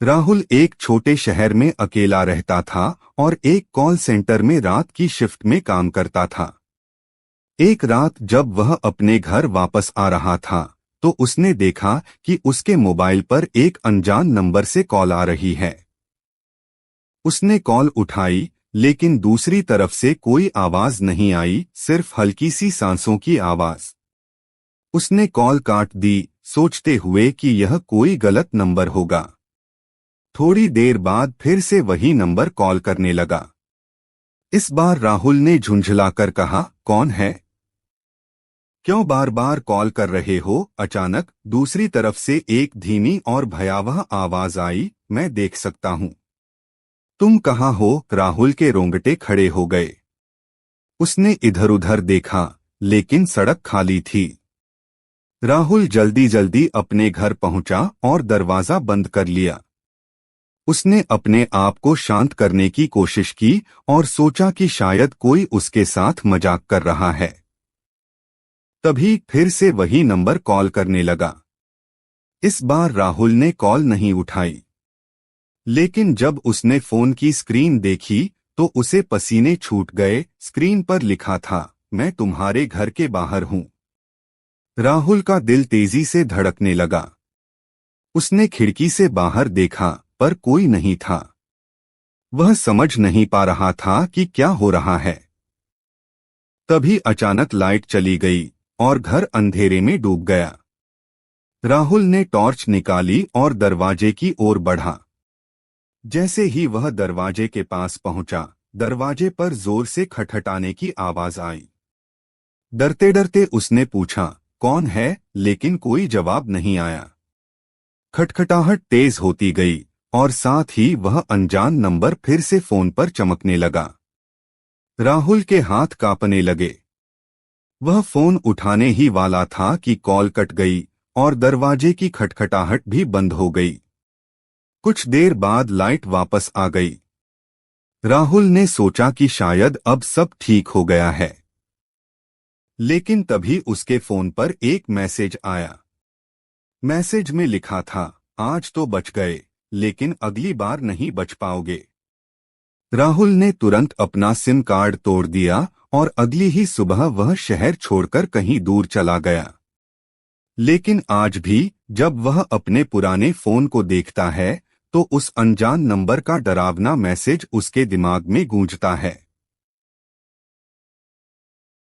राहुल एक छोटे शहर में अकेला रहता था और एक कॉल सेंटर में रात की शिफ्ट में काम करता था। एक रात जब वह अपने घर वापस आ रहा था तो उसने देखा कि उसके मोबाइल पर एक अनजान नंबर से कॉल आ रही है। उसने कॉल उठाई, लेकिन दूसरी तरफ से कोई आवाज नहीं आई, सिर्फ हल्की सी सांसों की आवाज। उसने कॉल काट दी, सोचते हुए कि यह कोई गलत नंबर होगा। थोड़ी देर बाद फिर से वही नंबर कॉल करने लगा। इस बार राहुल ने झुंझलाकर कहा, कौन है? क्यों बार बार कॉल कर रहे हो? अचानक दूसरी तरफ से एक धीमी और भयावह आवाज आई, मैं देख सकता हूँ। तुम कहाँ हो? राहुल के रोंगटे खड़े हो गए। उसने इधर उधर देखा, लेकिन सड़क खाली थी। राहुल जल्दी जल्दी अपने घर पहुंचा और दरवाजा बंद कर लिया। उसने अपने आप को शांत करने की कोशिश की और सोचा कि शायद कोई उसके साथ मजाक कर रहा है। तभी फिर से वही नंबर कॉल करने लगा। इस बार राहुल ने कॉल नहीं उठाई, लेकिन जब उसने फोन की स्क्रीन देखी तो उसे पसीने छूट गए। स्क्रीन पर लिखा था, मैं तुम्हारे घर के बाहर हूं। राहुल का दिल तेजी से धड़कने लगा। उसने खिड़की से बाहर देखा, पर कोई नहीं था। वह समझ नहीं पा रहा था कि क्या हो रहा है। तभी अचानक लाइट चली गई और घर अंधेरे में डूब गया। राहुल ने टॉर्च निकाली और दरवाजे की ओर बढ़ा। जैसे ही वह दरवाजे के पास पहुंचा, दरवाजे पर जोर से खटखटाने की आवाज आई। डरते डरते उसने पूछा, कौन है? लेकिन कोई जवाब नहीं आया। खटखटाहट तेज होती गई और साथ ही वह अनजान नंबर फिर से फोन पर चमकने लगा। राहुल के हाथ कांपने लगे। वह फोन उठाने ही वाला था कि कॉल कट गई और दरवाजे की खटखटाहट भी बंद हो गई। कुछ देर बाद लाइट वापस आ गई। राहुल ने सोचा कि शायद अब सब ठीक हो गया है। लेकिन तभी उसके फोन पर एक मैसेज आया। मैसेज में लिखा था, आज तो बच गए, लेकिन अगली बार नहीं बच पाओगे। राहुल ने तुरंत अपना सिम कार्ड तोड़ दिया और अगली ही सुबह वह शहर छोड़कर कहीं दूर चला गया। लेकिन आज भी जब वह अपने पुराने फोन को देखता है तो उस अनजान नंबर का डरावना मैसेज उसके दिमाग में गूंजता है।